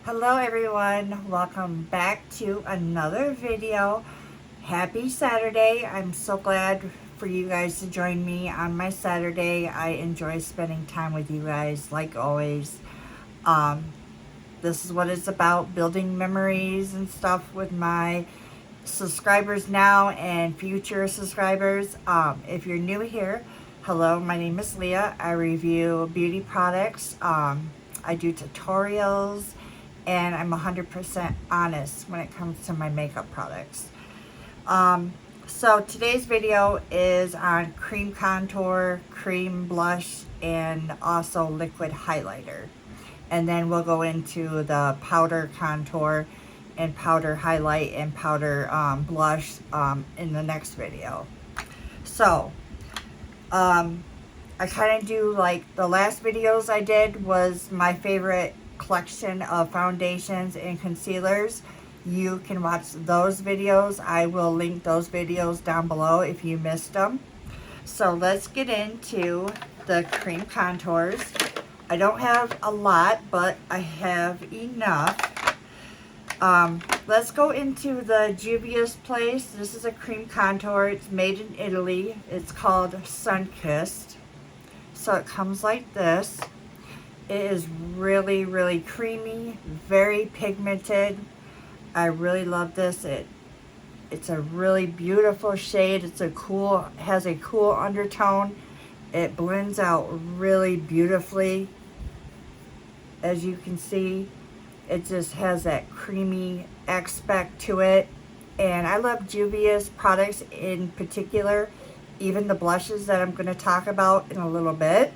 Hello everyone, welcome back to another video. Happy Saturday. I'm so glad for you guys to join me on my Saturday. I enjoy spending time with you guys like always. Um, this is what it's about, building memories and stuff with my subscribers now and future subscribers. If you're new here, hello, my name is Leah. I review beauty products. I do tutorials and I'm 100% honest when it comes to my makeup products. So today's video is on cream contour, cream blush, and also liquid highlighter. And then we'll go into the powder contour and powder highlight and powder blush in the next video. So, I kind of do like the last videos I did was my favorite collection of foundations and concealers. You can watch those videos. I will link those videos down below if you missed them. So let's get into the cream contours. I don't have a lot, but I have enough. Let's go into the Juvia's Place. This is a cream contour. It's made in Italy. It's called Sunkissed. So it comes like this. It is really, really creamy, very pigmented. I really love this. It's a really beautiful shade. Has a cool undertone. It blends out really beautifully. As you can see, it just has that creamy aspect to it. And I love Juvia's products in particular, even the blushes that I'm going to talk about in a little bit.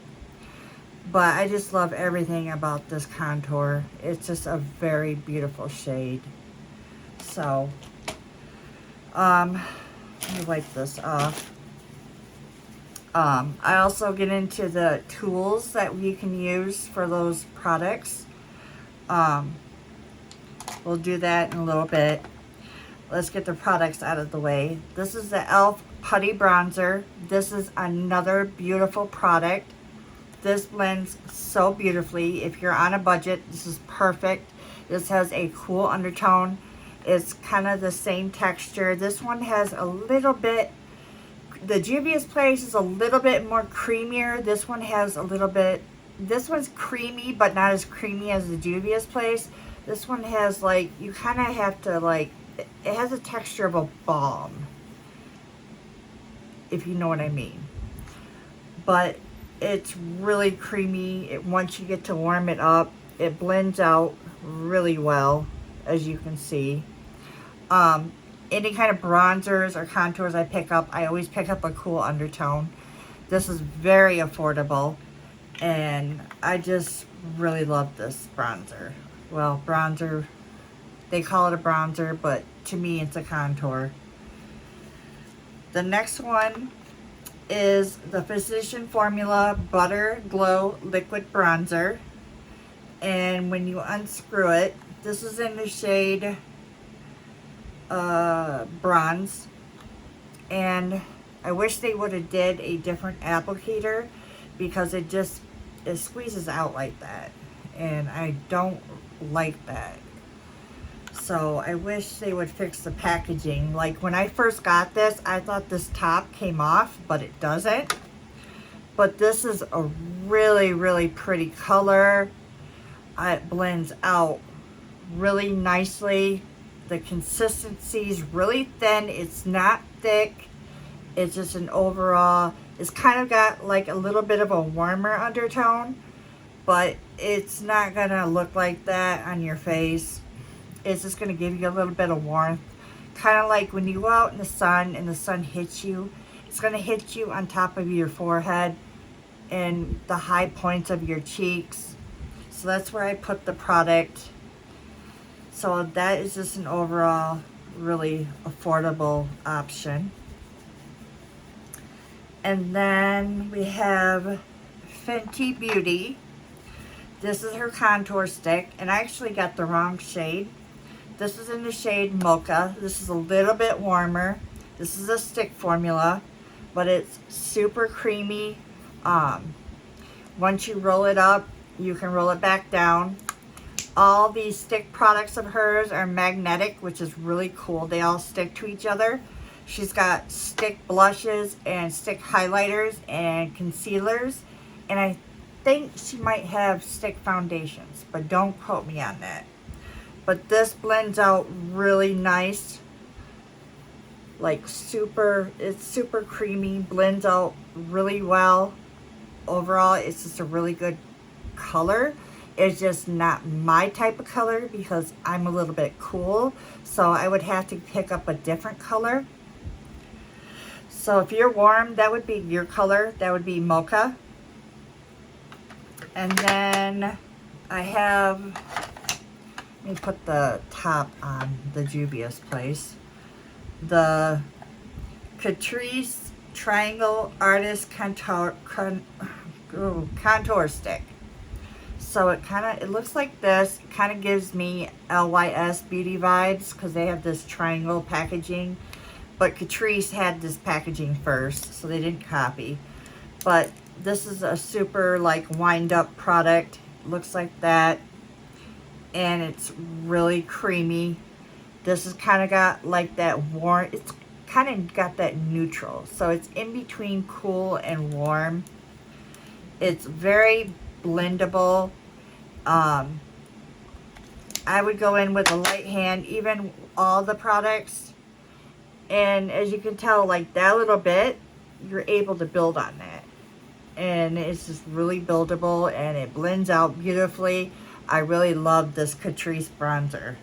But I just love everything about this contour. It's just a very beautiful shade. So, let me wipe this off. I also get into the tools that we can use for those products. We'll do that in a little bit. Let's get the products out of the way. This is the e.l.f. Putty Bronzer. This is another beautiful product. This blends so beautifully. If you're on a budget, this is perfect. This has a cool undertone. It's kind of the same texture. This one has a little bit, the Juvia's Place is a little bit more creamier. This one has a little bit, this one's creamy, but not as creamy as the Juvia's Place. This one has like, you kind of have to like, it has a texture of a balm, if you know what I mean. But it's really creamy. Once you get to warm it up, it blends out really well, as you can see. Any kind of bronzers or contours I pick up, I always pick up a cool undertone. This is very affordable, and I just really love this bronzer. Well, bronzer, they call it a bronzer, but to me it's a contour. The next one is the Physician Formula Butter Glow Liquid Bronzer. And when you unscrew it, this is in the shade Bronze. And I wish they would have did a different applicator, because it squeezes out like that. And I don't like that. So I wish they would fix the packaging. Like when I first got this, I thought this top came off, but it doesn't. But this is a really, really pretty color. It blends out really nicely. The consistency is really thin. It's not thick. It's just an overall, it's kind of got like a little bit of a warmer undertone, but it's not gonna look like that on your face. It's just going to give you a little bit of warmth. Kind of like when you go out in the sun and the sun hits you, it's going to hit you on top of your forehead and the high points of your cheeks. So that's where I put the product. So that is just an overall really affordable option. And then we have Fenty Beauty. This is her contour stick, and I actually got the wrong shade. This is in the shade Mocha. This is a little bit warmer. This is a stick formula, but it's super creamy. Once you roll it up, you can roll it back down. All these stick products of hers are magnetic, which is really cool. They all stick to each other. She's got stick blushes and stick highlighters and concealers. And I think she might have stick foundations, but don't quote me on that. But this blends out really nice. Like it's super creamy, blends out really well. Overall, it's just a really good color. It's just not my type of color because I'm a little bit cool. So I would have to pick up a different color. So if you're warm, that would be your color. That would be mocha. And then I have, let me put the top on the Juvia's Place. The Catrice Triangle Artist Contour Stick. So it looks like this. It kind of gives me LYS Beauty vibes because they have this triangle packaging. But Catrice had this packaging first, so they didn't copy. But this is a super like wind up product. Looks like that. And it's really creamy. This has kind of got like that warm, it's kind of got that neutral. So it's in between cool and warm. It's very blendable. I would go in with a light hand, even all the products. And as you can tell, like that little bit, you're able to build on that. And it's just really buildable and it blends out beautifully. I really love this Catrice bronzer.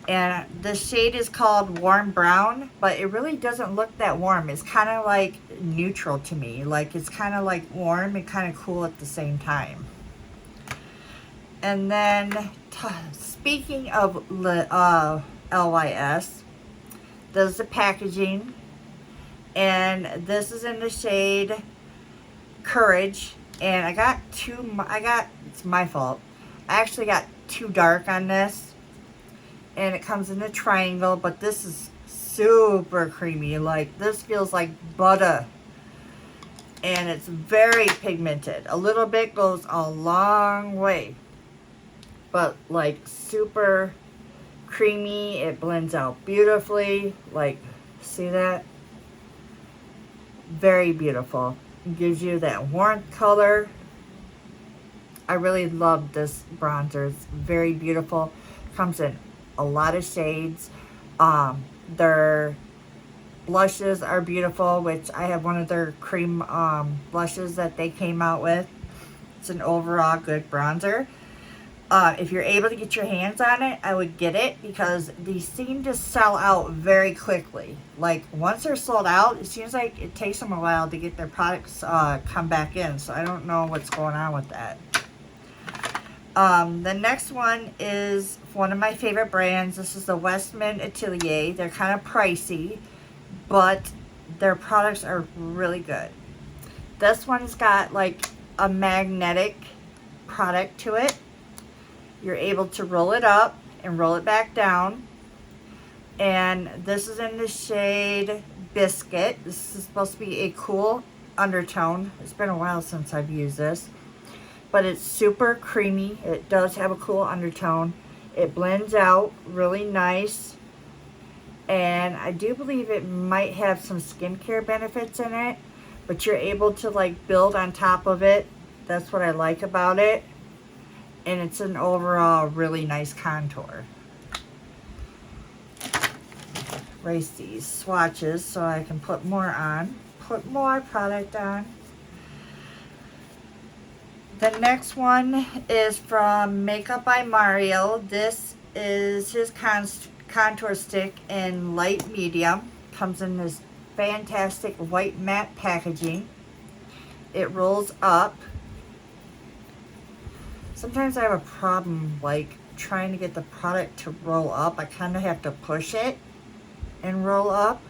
And the shade is called Warm Brown, but it really doesn't look that warm. It's kind of like neutral to me. Like it's kind of like warm and kind of cool at the same time. And then speaking of LYS, there's the packaging. And this is in the shade Courage. And it's my fault. I actually got too dark on this. And it comes in a triangle, but this is super creamy. Like this feels like butter. And it's very pigmented. A little bit goes a long way. But like super creamy. It blends out beautifully. Like, see that? Very beautiful. It gives you that warmth color. I really love this bronzer. It's very beautiful. Comes in a lot of shades. Their blushes are beautiful, which I have one of their cream blushes that they came out with. It's an overall good bronzer. If you're able to get your hands on it, I would get it because these seem to sell out very quickly. Like once they're sold out, it seems like it takes them a while to get their products come back in. So I don't know what's going on with that. The next one is one of my favorite brands. This is the Westman Atelier. They're kind of pricey, but their products are really good. This one's got like a magnetic product to it. You're able to roll it up and roll it back down. And this is in the shade Biscuit. This is supposed to be a cool undertone. It's been a while since I've used this. But it's super creamy. It does have a cool undertone. It blends out really nice. And I do believe it might have some skincare benefits in it. But you're able to like build on top of it. That's what I like about it. And it's an overall really nice contour. Erase these swatches so I can put more on. Put more product on. The next one is from Makeup by Mario. This is his contour stick in light medium. Comes in this fantastic white matte packaging. It rolls up. Sometimes I have a problem like trying to get the product to roll up. I kind of have to push it and roll up.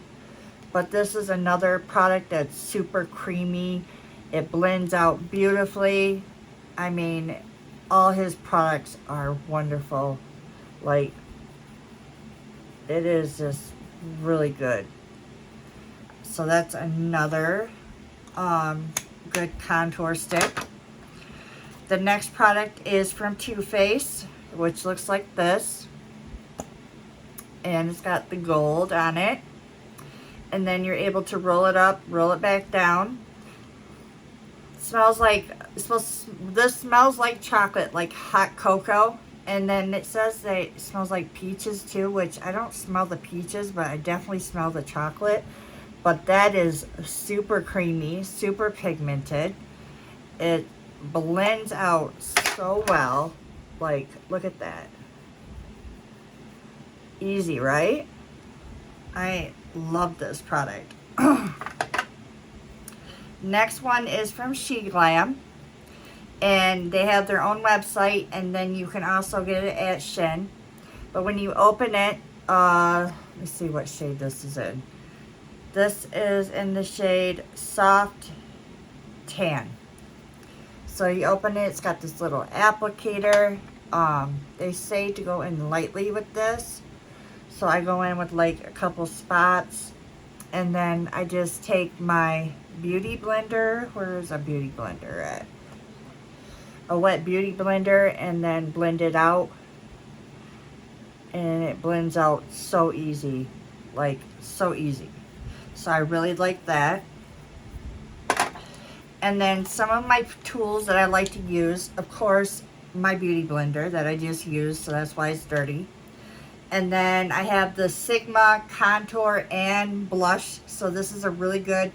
But this is another product that's super creamy. It blends out beautifully. I mean, all his products are wonderful. Like, it is just really good. So that's another good contour stick. The next product is from Too Faced, which looks like this. And it's got the gold on it. And then you're able to roll it up, roll it back down. This smells like chocolate, like hot cocoa. And then it says that it smells like peaches too, which I don't smell the peaches, but I definitely smell the chocolate. But that is super creamy, super pigmented. It blends out so well. Like, look at that. Easy, right? I love this product. Next one is from SheGlam. And they have their own website, and then you can also get it at Shein. But when you open it, let me see what shade this is in. This is in the shade Soft Tan. So you open it, it's got this little applicator. They say to go in lightly with this. So I go in with like a couple spots. And then I just take my beauty blender. Where's a beauty blender at? A wet beauty blender, and then blend it out. And it blends out so easy. Like, so easy. So I really like that. And then some of my tools that I like to use, of course, my beauty blender that I just used, so that's why it's dirty. And then I have the Sigma contour and blush. So this is a really good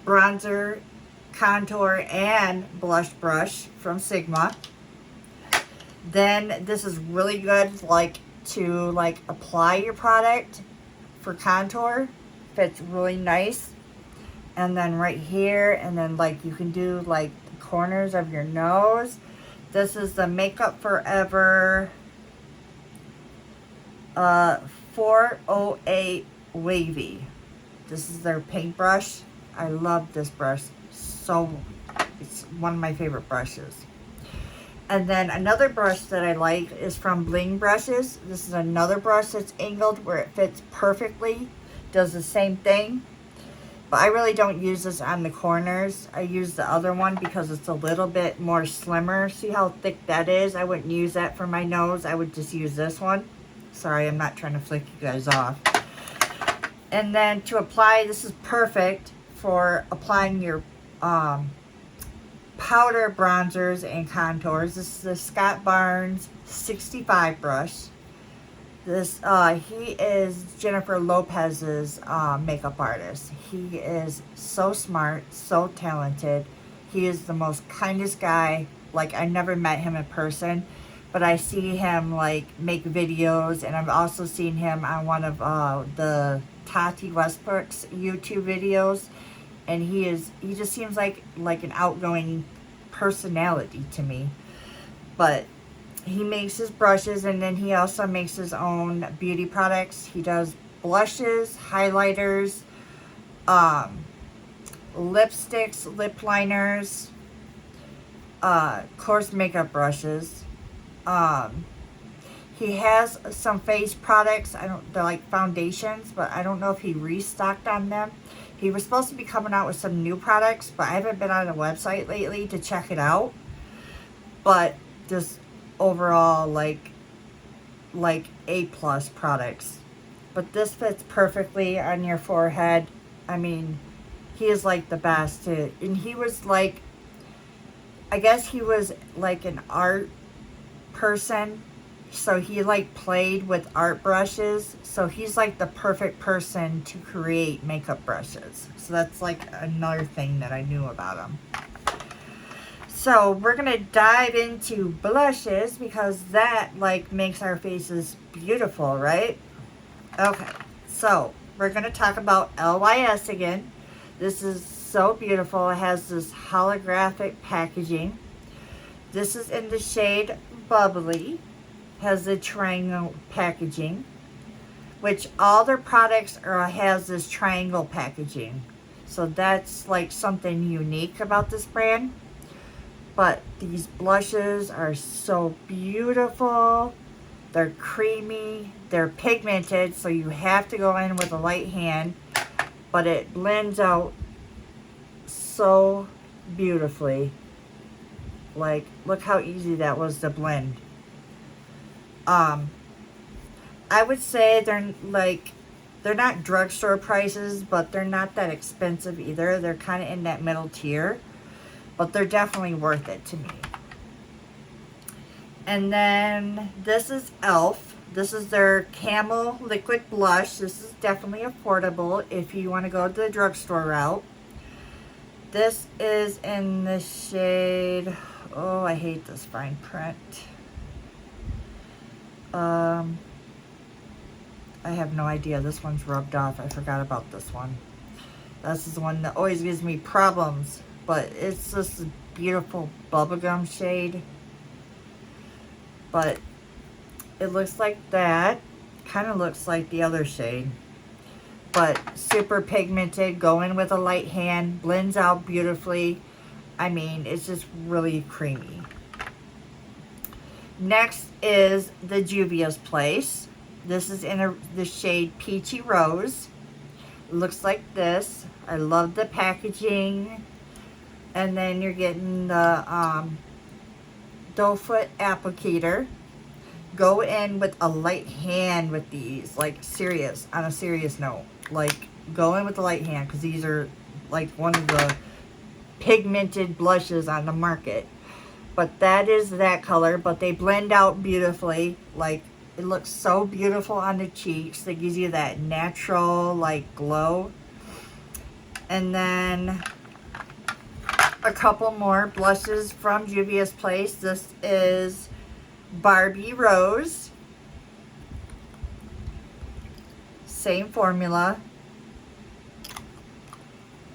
bronzer, contour, and blush brush from Sigma. Then this is really good to apply your product for contour. Fits really nice. And then right here, and then you can do the corners of your nose. This is the Makeup Forever 408 Wavy. This is their paintbrush. I love this brush. It's one of my favorite brushes. And then another brush that I like is from Bling Brushes. This is another brush that's angled where it fits perfectly. Does the same thing. But I really don't use this on the corners. I use the other one because it's a little bit more slimmer. See how thick that is? I wouldn't use that for my nose. I would just use this one. Sorry, I'm not trying to flick you guys off. And then to apply, this is perfect for applying your powder bronzers and contours. This is the Scott Barnes 65 brush. This he is Jennifer Lopez's makeup artist. He is so smart, so talented. He is the most kindest guy. I never met him in person, but I see him make videos, and I've also seen him on one of the Tati Westbrook's YouTube videos. And he just seems like an outgoing personality to me. But he makes his brushes, and then he also makes his own beauty products. He does blushes, highlighters, lipsticks, lip liners, coarse makeup brushes. He has some face products. They're like foundations, but I don't know if he restocked on them. He was supposed to be coming out with some new products, but I haven't been on the website lately to check it out. But just overall, A+ products. But this fits perfectly on your forehead. I mean, he is the best. And he was I guess he was an art person. So he played with art brushes. So he's the perfect person to create makeup brushes. So that's another thing that I knew about him. So we're going to dive into blushes because that makes our faces beautiful, right? Okay. So we're going to talk about LYS again. This is so beautiful. It has this holographic packaging. This is in the shade Bubbly. Has the triangle packaging, which all their products has this triangle packaging. So that's something unique about this brand. But these blushes are so beautiful. They're creamy. They're pigmented, so you have to go in with a light hand. But it blends out so beautifully. Like, look how easy that was to blend. I would say they're not drugstore prices, but they're not that expensive either. They're kind of in that middle tier, but they're definitely worth it to me. And then this is e.l.f. This is their Camel Liquid Blush. This is definitely affordable if you want to go the drugstore route. This is in the shade, oh, I hate this fine print. I have no idea. This one's rubbed off. I forgot about this one. This is the one that always gives me problems. But it's just a beautiful bubblegum shade. But it looks like that. Kind of looks like the other shade. But super pigmented. Go in with a light hand. Blends out beautifully. I mean, it's just really creamy. Next is the Juvia's Place. This is in the shade Peachy Rose. It looks like this. I love the packaging. And then you're getting the doe foot applicator. Go in with a light hand with these. Like, serious. On a serious note. Like, go in with a light hand. Because these are like one of the pigmented blushes on the market. But that is that color. But they blend out beautifully. Like, it looks so beautiful on the cheeks. It gives you that natural, like, glow. And then a couple more blushes from Juvia's Place. This is Barbie Rose. Same formula.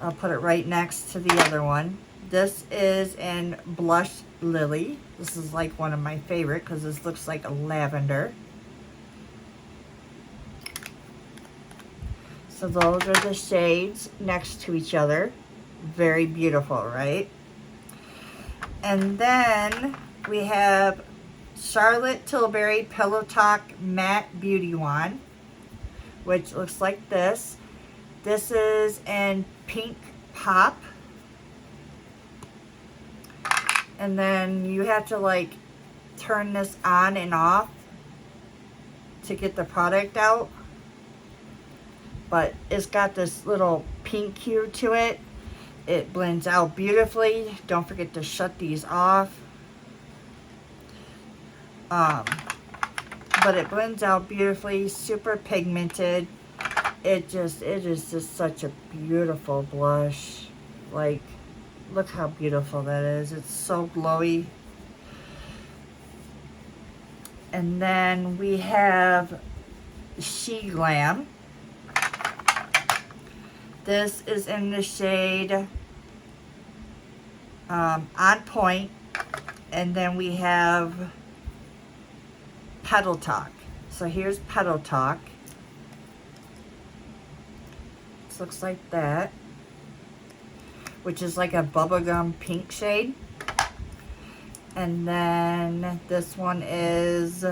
I'll put it right next to the other one. This is in Blush Lily. This is like one of my favorite because this looks like a lavender. So those are the shades next to each other. Very beautiful, right? And then we have Charlotte Tilbury Pillow Talk Matte Beauty Wand, which looks like this. This is in Pink Pop. And then you have to like turn this on and off to get the product out. But it's got this little pink hue to it. It blends out beautifully. Don't forget to shut these off. But it blends out beautifully. Super pigmented. It is just such a beautiful blush. Like, look how beautiful that is. It's so glowy. And then we have She Glam. This is in the shade On Point. And then we have Petal Talk. So here's Petal Talk. This looks like that. Which is like a bubblegum pink shade. And then this one is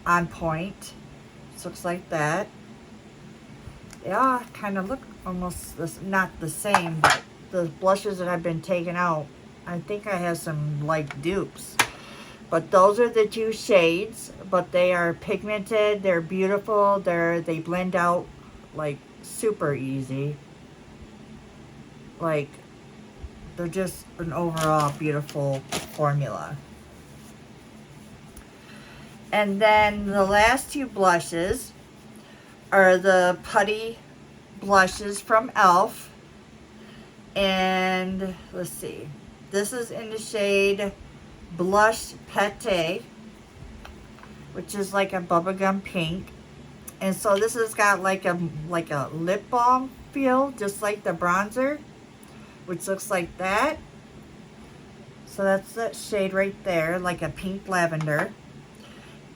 On Point. This looks like that. Yeah, kind of look almost not the same, but the blushes that I've been taking out, I think I have some like dupes. But those are the two shades, but they are pigmented, they're beautiful, they blend out like super easy. Like, they're just an overall beautiful formula. And then the last two blushes are the Putty blushes from e.l.f. And let's see. This is in the shade Blush Pate, which is like a bubblegum pink. And so this has got like a lip balm feel, just like the bronzer, which looks like that. So that's that shade right there, like a pink lavender.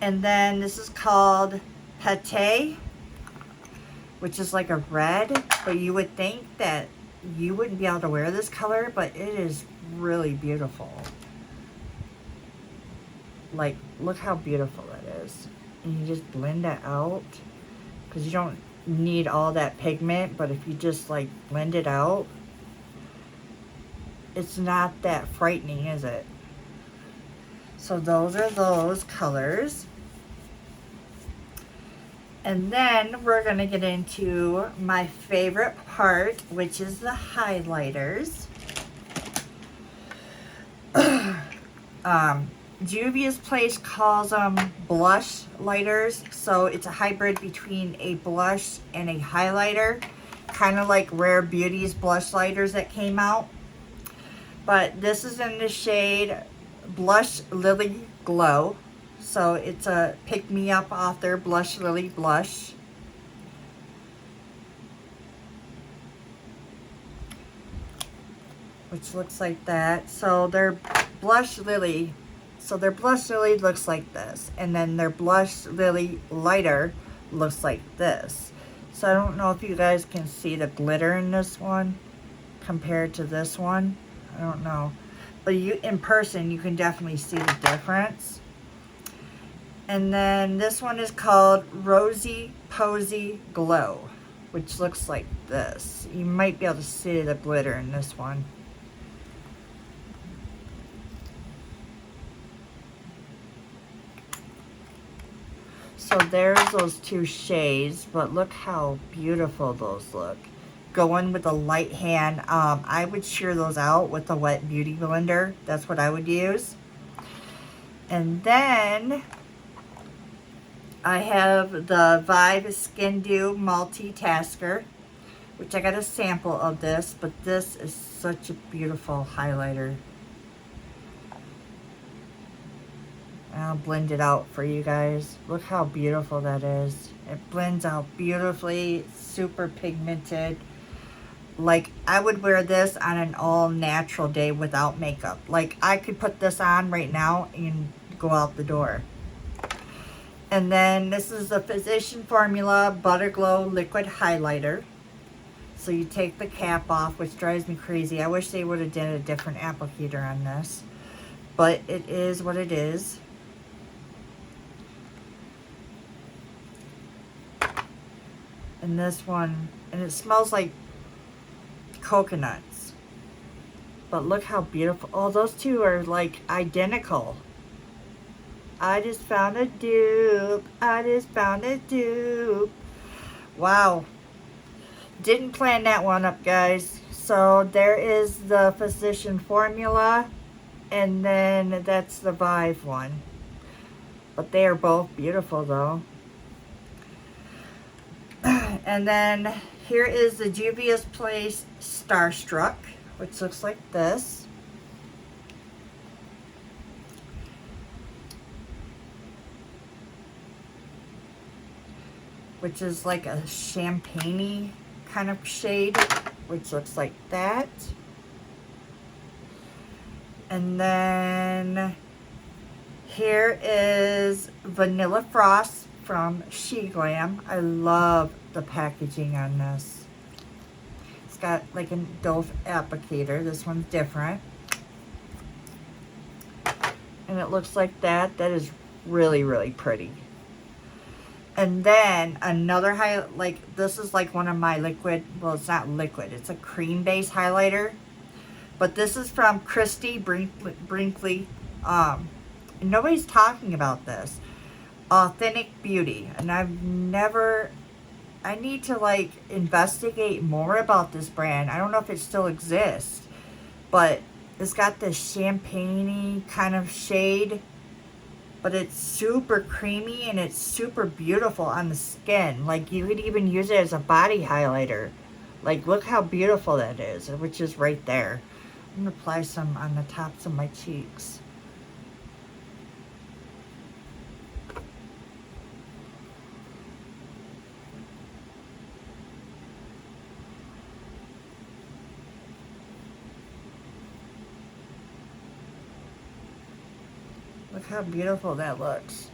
And then this is called Pate, which is like a red, but you would think that you wouldn't be able to wear this color, but it is really beautiful. Like, look how beautiful that is. And you just blend that out, because you don't need all that pigment, but if you just like blend it out, it's not that frightening, is it? So those are those colors. And then we're going to get into my favorite part, which is the highlighters. Juvia's Place calls them blush lighters. So it's a hybrid between a blush and a highlighter. Kind of like Rare Beauty's blush lighters that came out. But this is in the shade Blush Lily Glow. So it's a Pick Me Up Author Blush Lily Blush. Which looks like that. So their Blush Lily, looks like this. And then their Blush Lily Lighter looks like this. So I don't know if you guys can see the glitter in this one compared to this one. I don't know. But you in person, you can definitely see the difference. And then this one is called Rosy Posy Glow, which looks like this. You might be able to see the glitter in this one. So there's those two shades, but look how beautiful those look. Going with a light hand, I would shear those out with a wet beauty blender. That's what I would use. And then I have the Vive Skin Dew Multitasker, which I got a sample of this, but this is such a beautiful highlighter. I'll blend it out for you guys. Look how beautiful that is. It blends out beautifully. It's super pigmented. Like, I would wear this on an all-natural day without makeup. Like, I could put this on right now and go out the door. And then this is the Physician Formula Butter Glow Liquid Highlighter. So you take the cap off, which drives me crazy. I wish they would have done a different applicator on this. But it is what it is. And this one, and it smells like coconuts. But look how beautiful. Oh, those two are like identical. I just found a dupe. I just found a dupe. Wow. Didn't plan that one up, guys. So there is the Physician Formula. And then that's the Vive one. But they are both beautiful though. And then here is the Juvia's Place Starstruck, which looks like this. Which is like a champagne-y kind of shade, which looks like that. And then here is Vanilla Frost from SheGlam. I love the packaging on this. It's got like a doe applicator. This one's different. And it looks like that. That is really, really pretty. And then another like this is like one of my liquid, well, it's not liquid, it's a cream based highlighter. But this is from Christy Brinkley. Nobody's talking about this. Authentic Beauty. And I need to like investigate more about this brand. I don't know if it still exists. But it's got this champagne-y kind of shade. But it's super creamy and it's super beautiful on the skin. Like, you could even use it as a body highlighter. Like, look how beautiful that is, which is right there. I'm going to apply some on the tops of my cheeks. Look how beautiful that looks.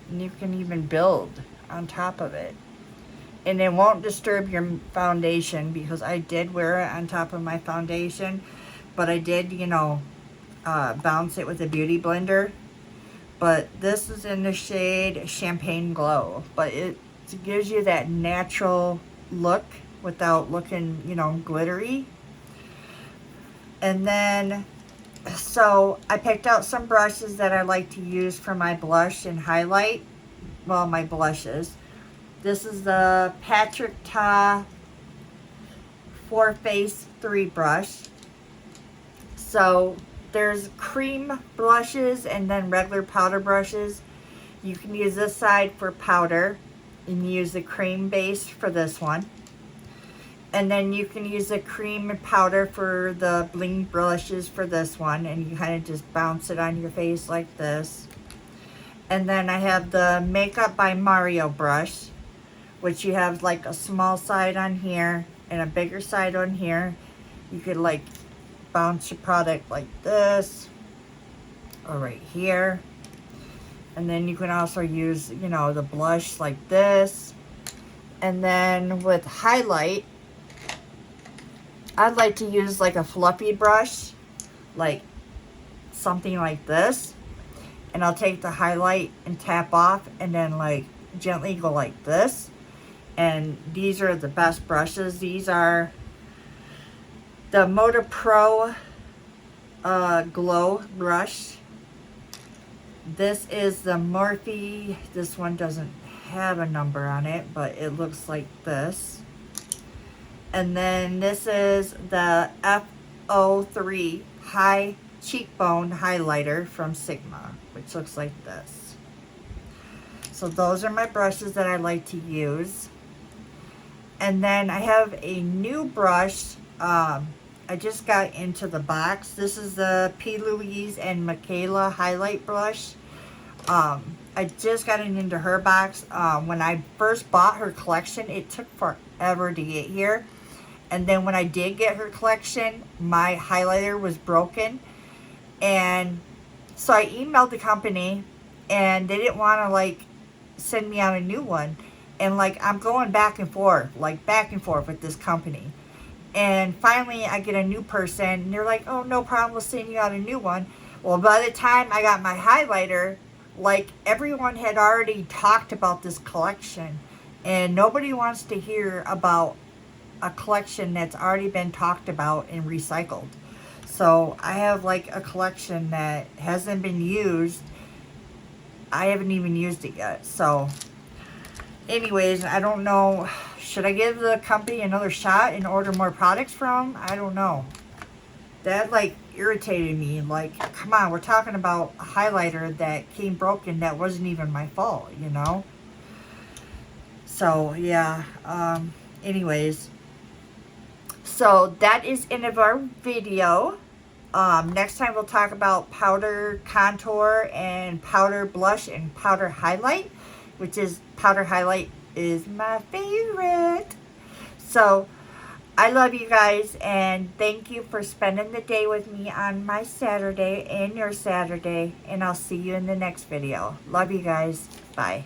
And you can even build on top of it. And it won't disturb your foundation, because I did wear it on top of my foundation. But I did, you know, bounce it with a beauty blender. But this is in the shade Champagne Glow. But it gives you that natural look without looking, you know, glittery. And then, so I picked out some brushes that I like to use for my blush and highlight. Well, my blushes. This is the Patrick Ta 4Face 3 brush. So there's cream blushes and then regular powder brushes. You can use this side for powder and use the cream base for this one. And then you can use the cream and powder for the bling brushes for this one. And you kind of just bounce it on your face like this. And then I have the Makeup by Mario brush, which you have like a small side on here and a bigger side on here. You could like bounce your product like this or right here. And then you can also use, you know, the blush like this. And then with highlight, I'd like to use like a fluffy brush, like something like this. And I'll take the highlight and tap off and then like gently go like this. And these are the best brushes. These are the Moda Pro Glow brush. This is the Morphe. This one doesn't have a number on it, but it looks like this. And then this is the F03 High Cheekbone Highlighter from Sigma, which looks like this. So those are my brushes that I like to use. And then I have a new brush. I just got into the box. This is the P. Louise and Michaela highlight brush. I just got it into her box. When I first bought her collection, it took forever to get here. And then when I did get her collection, my highlighter was broken. And so I emailed the company and they didn't want to like send me out a new one. And like I'm going back and forth with this company. And finally I get a new person and they're like, oh, no problem, we'll send you out a new one. Well, by the time I got my highlighter, like everyone had already talked about this collection. And nobody wants to hear about a collection that's already been talked about and recycled. So I have like a collection that hasn't been used. I haven't even used it yet. So anyways, I don't know. Should I give the company another shot and order more products from? I don't know. That like irritated me. Like, come on, we're talking about a highlighter that came broken that wasn't even my fault, you know? So yeah, anyways. So that is the end of our video. Next time we'll talk about powder contour and powder blush and powder highlight, which is powder highlight is my favorite. So I love you guys and thank you for spending the day with me on my Saturday and your Saturday, and I'll see you in the next video. Love you guys. Bye.